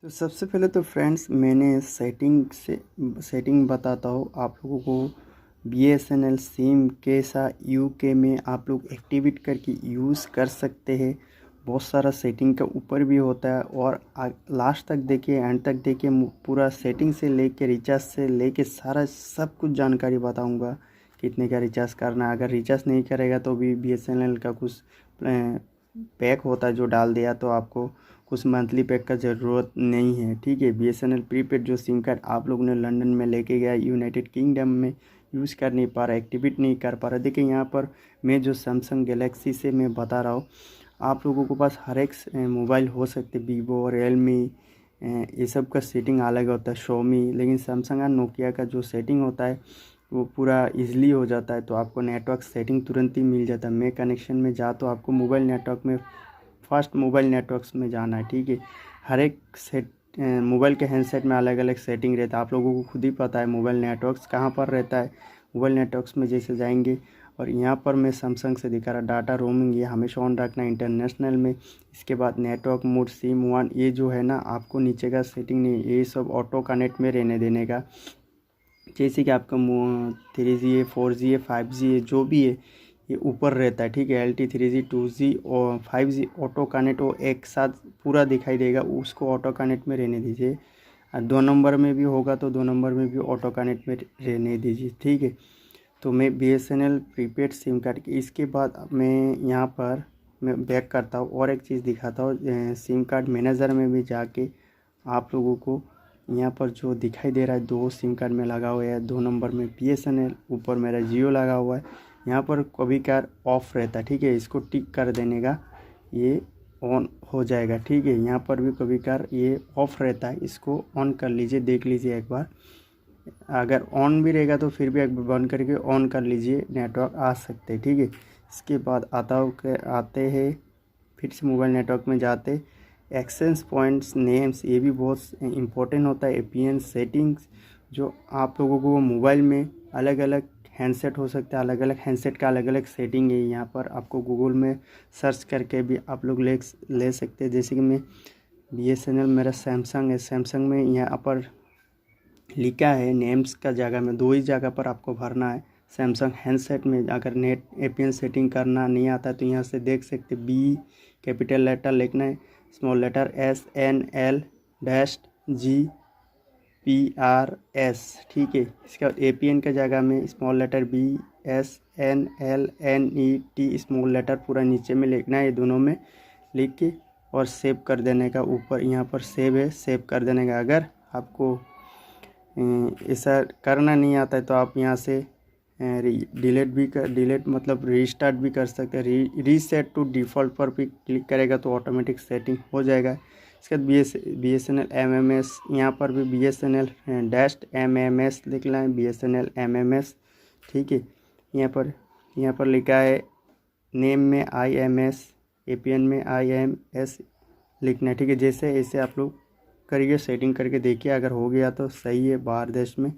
तो सबसे पहले तो फ्रेंड्स मैंने सेटिंग बताता हूँ आप लोगों को। BSNL सिम कैसा यूके में आप लोग एक्टिवेट करके यूज़ कर सकते हैं। बहुत सारा सेटिंग का ऊपर भी होता है और लास्ट तक देखिए, एंड तक देखिए। पूरा सेटिंग से लेके रिचार्ज से लेके सारा सब कुछ जानकारी बताऊंगा। कितने का रिचार्ज करना है, अगर रिचार्ज नहीं करेगा तो भी BSNL का कुछ पैक होता है जो डाल दिया, तो आपको कुछ मंथली पैक का ज़रूरत नहीं है। ठीक है, BSNL प्रीपेड जो सिम कार्ड आप लोगों ने लंदन में लेके गया, यूनाइटेड किंगडम में यूज़ कर नहीं पा रहा, एक्टिवेट नहीं कर पा रहा। देखिए यहाँ पर मैं जो सैमसंग गैलेक्सी से मैं बता रहा हूँ, आप लोगों के पास हर एक मोबाइल हो सकते, वीवो, रियलमी, ये सब का सेटिंग अलग होता है, शोमी। लेकिन सैमसंग और नोकिया का जो सेटिंग होता है वो पूरा इजीली हो जाता है। तो आपको नेटवर्क सेटिंग तुरंत ही मिल जाता है। मैं कनेक्शन में जा तो आपको मोबाइल नेटवर्क में, फास्ट मोबाइल नेटवर्क्स में जाना है। ठीक है, हर एक मोबाइल के हैंडसेट में अलग अलग सेटिंग रहता है। आप लोगों को खुद ही पता है मोबाइल नेटवर्क्स कहाँ पर रहता है। मोबाइल नेटवर्क्स में जैसे जाएंगे, और यहाँ पर मैं सैमसंग से दिखा रहा, डाटा रोमिंग ये हमेशा ऑन रखना इंटरनेशनल में। इसके बाद नेटवर्क मोड, सिम वन, ये जो है ना, आपको नीचे का सेटिंग नहीं, ये सब ऑटो कनेक्ट में रहने देने का। जैसे कि आपका 3G है, 4G है, 5G है, जो भी है ये ऊपर रहता है। ठीक है, LTE, 3G, 2G और 5G ऑटो कनेक्ट वो एक साथ पूरा दिखाई देगा, उसको ऑटो कनेक्ट में रहने दीजिए। और 2 नंबर में भी होगा तो 2 नंबर में भी ऑटो कनेक्ट में रहने दीजिए। ठीक है, तो मैं BSNL प्रीपेड सिम कार्ड इसके बाद मैं यहाँ पर मैं बैक करता हूँ और एक चीज़ दिखाता हूँ। सिम कार्ड मैनेजर में भी जाके आप लोगों को यहाँ पर जो दिखाई दे रहा है, 2 सिम कार्ड में लगा हुआ है। 2 नंबर में BSNL, ऊपर मेरा जियो लगा हुआ है। यहाँ पर कभी कार ऑफ रहता है। ठीक है, इसको टिक कर देने का, ये ऑन हो जाएगा। ठीक है, यहाँ पर भी कभी कार ये ऑफ रहता है, इसको ऑन कर लीजिए, देख लीजिए एक बार। अगर ऑन भी रहेगा तो फिर भी एक बार बंद करके ऑन कर लीजिए, नेटवर्क आ सकते हैं। ठीक है, इसके बाद आते हैं फिर से मोबाइल नेटवर्क में जाते, एक्सेस पॉइंट्स नेम्स, ये भी बहुत इंपॉर्टेंट होता है। APN सेटिंग्स, जो आप लोगों को मोबाइल में अलग अलग हैंडसेट हो सकता है, अलग अलग हैंडसेट का अलग अलग सेटिंग है। यहाँ पर आपको गूगल में सर्च करके भी आप लोग ले सकते हैं। जैसे कि मैं BSNL, मेरा सैमसंग है, सैमसंग में यहाँ पर लिखा है नेम्स का जगह में 2 ही जगह पर आपको भरना है। सैमसंग हैंडसेट में अगर नेट APN सेटिंग करना नहीं आता है तो यहाँ से देख सकते, B कैपिटल लेटर लिखना है, स्मॉल लेटर SNL-GPRS। ठीक है, इसके बाद APN का जगह में small letter BSNLNET, small letter पूरा नीचे में लिखना है, ये दोनों में लिख के और सेव कर देने का। ऊपर यहाँ पर सेव है, सेव कर देने का। अगर आपको ऐसा करना नहीं आता है तो आप यहाँ से डिलीट मतलब रीस्टार्ट भी कर सकते हैं। रीसेट टू डिफ़ॉल्ट पर भी क्लिक करेगा तो ऑटोमेटिक सेटिंग हो जाएगा। इसके बाद BSNL MMS, यहाँ पर भी BSNL-MMS लिखना है, BSNL MMS। ठीक है, यहाँ पर लिखा है नेम में IMS, APN में IMS लिखना है। ठीक है, जैसे ऐसे आप लोग करिए, सेटिंग करके देखिए, अगर हो गया तो सही है बाहर देश में।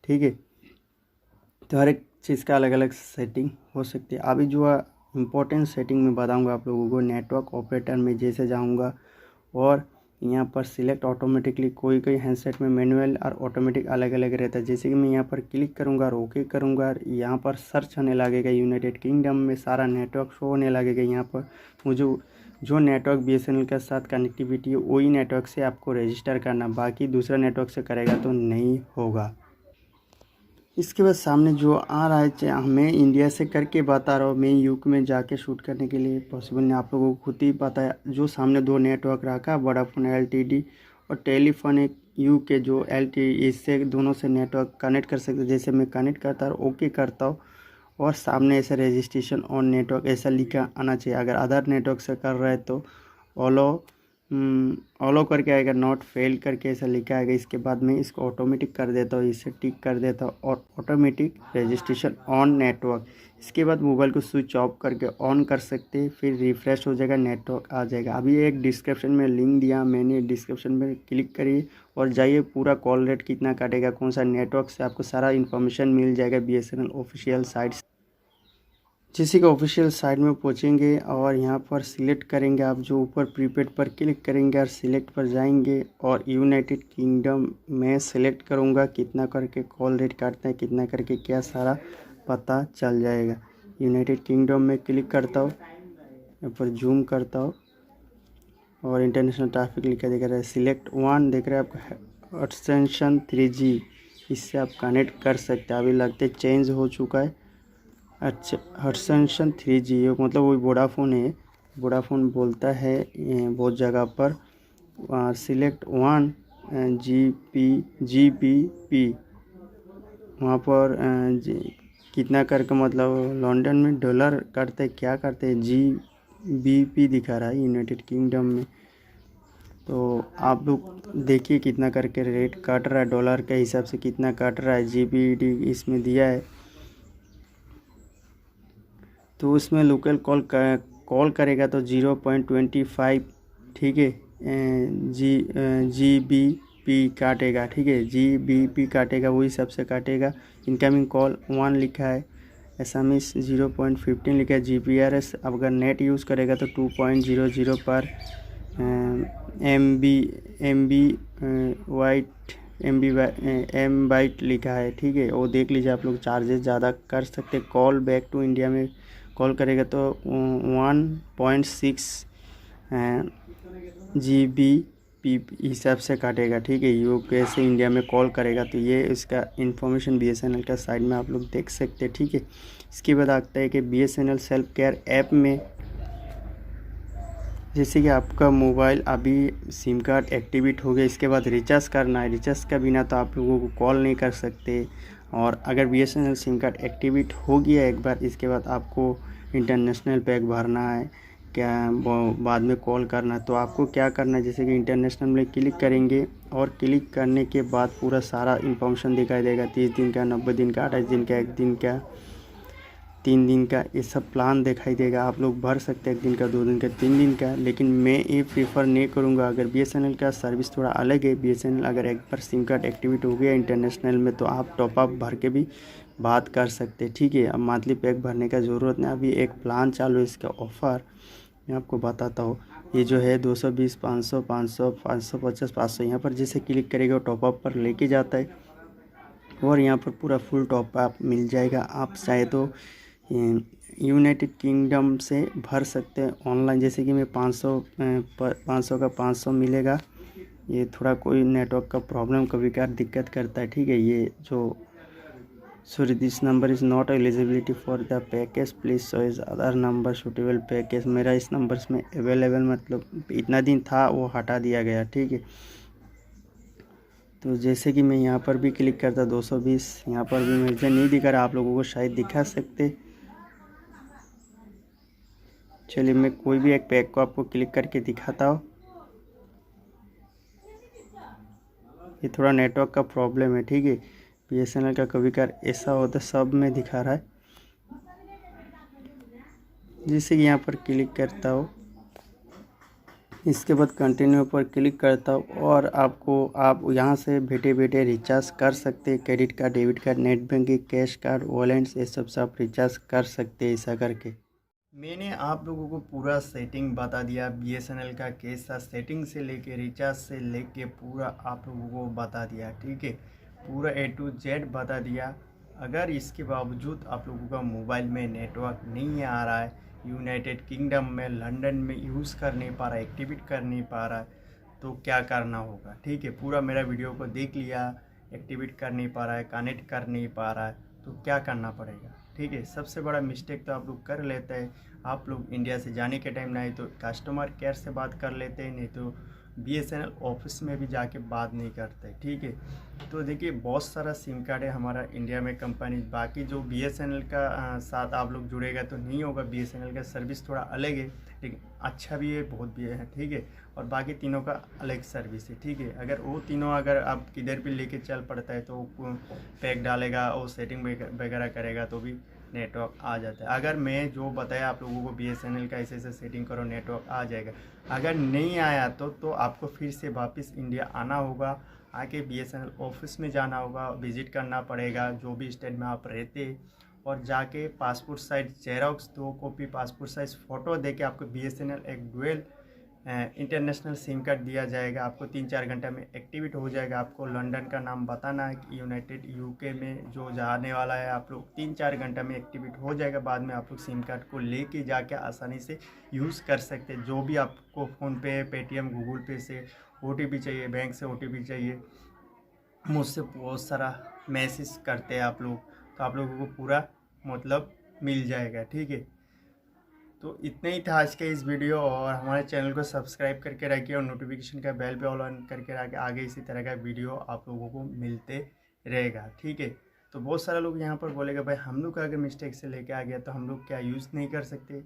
ठीक है, तो हर एक चीज़ का अलग अलग सेटिंग हो सकती है। अभी जो इम्पोर्टेंट सेटिंग मैं बताऊंगा आप लोगों को, नेटवर्क ऑपरेटर में जैसे जाऊंगा और यहाँ पर सिलेक्ट ऑटोमेटिकली, कोई कोई हैंडसेट में मैनुअल और ऑटोमेटिक अलग अलग रहता है। जैसे कि मैं यहाँ पर क्लिक करूँगा और ओके करूँगा, यहाँ पर सर्च होने लगेगा, यूनाइटेड किंगडम में सारा नेटवर्क शो होने लगेगा। यहाँ पर मुझे जो नेटवर्क BSNL के साथ कनेक्टिविटी है वही नेटवर्क से आपको रजिस्टर करना, बाकी दूसरा नेटवर्क से करेगा तो नहीं होगा। इसके बाद सामने जो आ रहा है, मैं इंडिया से करके बता रहा हूँ, मैं यूके में जाके शूट करने के लिए पॉसिबल नहीं। आप लोगों को खुद ही पता है, जो सामने 2 नेटवर्क रखा, वोडाफोन LTD और टेलीफोनिक यूके जो LTE, इससे दोनों से नेटवर्क कनेक्ट कर सकते। जैसे मैं कनेक्ट करता हूँ, ओके करता हूँ, और सामने ऐसे रजिस्ट्रेशन ऑन नेटवर्क ऐसा लिखा आना चाहिए। अगर अदर नेटवर्क से कर रहा है तो ऑलो करके आएगा, नॉट फेल करके ऐसा लिखा आएगा। इसके बाद मैं इसको ऑटोमेटिक कर देता हूँ, इसे टिक कर देता हूँ और ऑटोमेटिक रजिस्ट्रेशन ऑन नेटवर्क। इसके बाद मोबाइल को स्विच ऑफ करके ऑन कर सकते हैं, फिर रिफ़्रेश हो जाएगा, नेटवर्क आ जाएगा। अभी एक डिस्क्रिप्शन में लिंक दिया मैंने, डिस्क्रिप्शन में क्लिक करिए और जाइए, पूरा कॉल रेट कितना काटेगा, कौन सा नेटवर्क से, आपको सारा इन्फॉर्मेशन मिल जाएगा BSNL ऑफिशियल साइट। जैसे कि ऑफिशियल साइट में पहुंचेंगे और यहाँ पर सिलेक्ट करेंगे, आप जो ऊपर प्रीपेड पर क्लिक करेंगे और सिलेक्ट पर जाएंगे और यूनाइटेड किंगडम में सिलेक्ट करूँगा, कितना करके कॉल रेट काटते हैं, कितना करके क्या सारा पता चल जाएगा। यूनाइटेड किंगडम में क्लिक करता हूँ, यहाँ पर जूम करता हूँ और इंटरनेशनल ट्रैफिक लिखा दिख रहा है। सिलेक्ट वन दिख रहा है आपका, एक्सटेंशन 3G, इससे आप कनेक्ट कर सकते हैं। अभी लगते चेंज हो चुका है। अच्छा, एक्सटेंशन 3G मतलब वही वोडाफोन है, वोडाफोन बोलता है बहुत जगह पर। सिलेक्ट वन GBP वहाँ पर कितना करके मतलब लंदन में डॉलर करते क्या करते हैं, GBP दिखा रहा है यूनाइटेड किंगडम में। तो आप लोग देखिए कितना करके रेट काट रहा है, डॉलर के हिसाब से कितना काट रहा है। GBP इसमें दिया है, तो उसमें लोकल कॉल करेगा तो 0.25, ठीक है, GBP काटेगा, ठीक है, GBP काटेगा, वही सबसे काटेगा। इनकमिंग कॉल 1 लिखा है, SMS 0.15 लिखा है। GPRS अगर नेट यूज़ करेगा तो 2.00 पर MB लिखा है, ठीक है, वो देख लीजिए। आप लोग चार्जेस ज़्यादा कर सकते। कॉल बैक टू इंडिया में कॉल करेगा तो 1.6 GBP हिसाब से काटेगा, ठीक है। यूके से इंडिया में कॉल करेगा तो ये इसका इन्फॉर्मेशन BSNL का साइड में आप लोग देख सकते हैं, ठीक है। इसके बाद आता है कि BSNL सेल्फ केयर ऐप में, जैसे कि आपका मोबाइल अभी सिम कार्ड एक्टिवेट हो गया, इसके बाद रिचार्ज करना है। रिचार्ज का बिना तो आप लोगों को कॉल नहीं कर सकते। और अगर BSNL सिम कार्ड एक्टिवेट हो गया एक बार, इसके बाद आपको इंटरनेशनल पैक भरना है, क्या बाद में कॉल करना है। तो आपको क्या करना है, जैसे कि इंटरनेशनल में क्लिक करेंगे और क्लिक करने के बाद पूरा सारा इन्फॉर्मेशन दिखाई देगा। 30 दिन का, 90 दिन का, 28 दिन का, 1 दिन का, 3 दिन का, ये सब प्लान दिखाई देगा। आप लोग भर सकते हैं 1 दिन का, 2 दिन का, 3 दिन का, लेकिन मैं ये प्रीफर नहीं करूँगा। अगर BSNL का सर्विस थोड़ा अलग है। BSNL अगर एक बार सिम कार्ड एक्टिवेट हो गया इंटरनेशनल में तो आप टॉपअप भर के भी बात कर सकते हैं, ठीक है। अब मंथली पैक भरने का ज़रूरत नहीं। अभी एक प्लान चालू है, इसका ऑफ़र मैं आपको बताता हूँ। ये जो है 220, 500, 500, 550, 500, यहाँ पर जैसे क्लिक करेगा टॉपअप पर लेके जाता है और यहाँ पर पूरा फुल टॉपअप मिल जाएगा। आप चाहे तो यूनाइटेड किंगडम से भर सकते हैं ऑनलाइन। जैसे कि मैं 500 का 500 मिलेगा। ये थोड़ा कोई नेटवर्क का प्रॉब्लम कभी कभार दिक्कत करता है, ठीक है। ये जो sorry, this number is not eligibility for the package, please choice other number suitable package. मेरा इस नंबर में अवेलेबल मतलब इतना दिन था, वो हटा दिया गया, ठीक है। तो जैसे कि मैं यहाँ पर भी क्लिक करता 220, यहाँ पर भी मुझे नहीं दिखा रहा, आप लोगों को शायद दिखा सकते। चलिए मैं कोई भी एक पैक को आपको क्लिक करके दिखाता हूँ। ये थोड़ा नेटवर्क का प्रॉब्लम है, ठीक है। BSNL का कभी कभार ऐसा होता है, सब में दिखा रहा है। जैसे कि यहाँ पर क्लिक करता हूँ, इसके बाद कंटिन्यू पर क्लिक करता हूँ और आप यहाँ से बैठे बैठे रिचार्ज कर सकते हैं। Credit card, debit card, net banking, cash card, wallets, ये सब आप रिचार्ज कर सकते हैं ऐसा करके। मैंने आप लोगों को पूरा सेटिंग बता दिया BSNL का, कैसा सेटिंग से लेके रिचार्ज से लेके पूरा आप लोगों को बता दिया, ठीक है। पूरा A to Z बता दिया। अगर इसके बावजूद आप लोगों का मोबाइल में नेटवर्क नहीं आ रहा है, यूनाइटेड किंगडम में, लंदन में यूज़ कर नहीं पा रहा है, एक्टिवेट कर नहीं पा रहा है, तो क्या करना होगा, ठीक है। पूरा मेरा वीडियो को देख लिया, एक्टिवेट कर नहीं पा रहा है, कनेक्ट कर नहीं पा रहा है, तो क्या करना पड़ेगा, ठीक है। सबसे बड़ा मिस्टेक तो आप लोग कर लेते हैं, आप लोग इंडिया से जाने के टाइम नहीं तो कस्टमर केयर से बात कर लेते हैं, नहीं तो BSNL ऑफिस में भी जाके बात नहीं करते, ठीक है। तो देखिए बहुत सारा सिम कार्ड है हमारा इंडिया में कंपनी, बाकी जो BSNL का साथ आप लोग जुड़ेगा तो नहीं होगा। BSNL का सर्विस थोड़ा अलग है, लेकिन अच्छा भी है, बहुत भी है, ठीक है। और बाकी तीनों का अलग सर्विस है, ठीक है। अगर वो तीनों अगर आप किधर भी लेके चल पड़ता है तो पैक डालेगा और सेटिंग वगैरह करेगा तो भी नेटवर्क आ जाता है। अगर मैं जो बताया आप लोगों को BSNL का ऐसे सेटिंग करो, नेटवर्क आ जाएगा। अगर नहीं आया तो आपको फिर से वापस इंडिया आना होगा, आके BSNL ऑफिस में जाना होगा, विज़िट करना पड़ेगा जो भी स्टेट में आप रहते, और जाके passport size xerox 2 copy passport size photo देके आपको BSNL एक डुअल इंटरनेशनल सिम कार्ड दिया जाएगा। आपको 3-4 घंटे में एक्टिवेट हो जाएगा। आपको लंदन का नाम बताना है कि यूनाइटेड यूके में जो जाने वाला है, आप लोग 3-4 घंटे में एक्टिवेट हो जाएगा। बाद में आप लोग सिम कार्ड को लेके जाके आसानी से यूज़ कर सकते हैं। जो भी आपको फ़ोनपे, पेटीएम, गूगल पे से OTP चाहिए, बैंक से OTP चाहिए, मुझसे बहुत सारा मैसेज करते हैं आप लोग, तो आप लोगों को पूरा मतलब मिल जाएगा। ठीक है, तो इतना ही था आज के इस वीडियो। और हमारे चैनल को सब्सक्राइब करके रखिए और नोटिफिकेशन का बेल पे ऑल ऑन करके रखिए। आगे इसी तरह का वीडियो आप लोगों को मिलते रहेगा। ठीक है, तो बहुत सारे लोग यहाँ पर बोलेगा भाई हम लोग अगर मिस्टेक से लेके आ गया तो हम लोग क्या यूज़ नहीं कर सकते।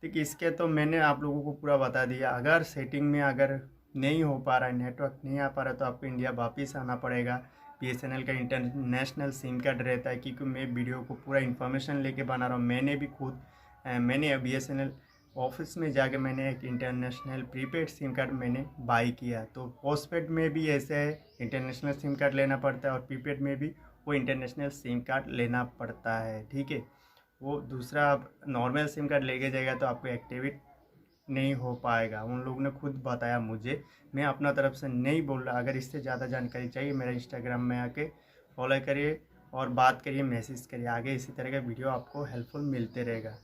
देखिए, इसके तो मैंने आप लोगों को पूरा बता दिया। अगर सेटिंग में अगर नहीं हो पा रहा है, नेटवर्क नहीं आ पा रहा, तो आपको इंडिया वापस आना पड़ेगा। BSNL का इंटरनेशनल सिम कार्ड रहता है, क्योंकि मैं वीडियो को पूरा इन्फॉर्मेशन लेके बना रहा हूँ। मैंने भी खुद मैंने BSNL ऑफिस में जाके मैंने एक इंटरनेशनल प्रीपेड सिम कार्ड मैंने बाई किया। तो पोस्टपेड में भी ऐसे है, इंटरनेशनल सिम कार्ड लेना पड़ता है, और प्रीपेड में भी वो इंटरनेशनल सिम कार्ड लेना पड़ता है। ठीक है, वो दूसरा आप नॉर्मल सिम कार्ड लेके जाएगा तो आपको एक्टिवेट नहीं हो पाएगा। उन लोगों ने खुद बताया मुझे, मैं अपना तरफ से नहीं बोल रहा। अगर इससे ज़्यादा जानकारी चाहिए, मेरा इंस्टाग्राम में आके फॉलो करिए और बात करिए, मैसेज करिए। आगे इसी तरह का वीडियो आपको हेल्पफुल मिलते रहेगा।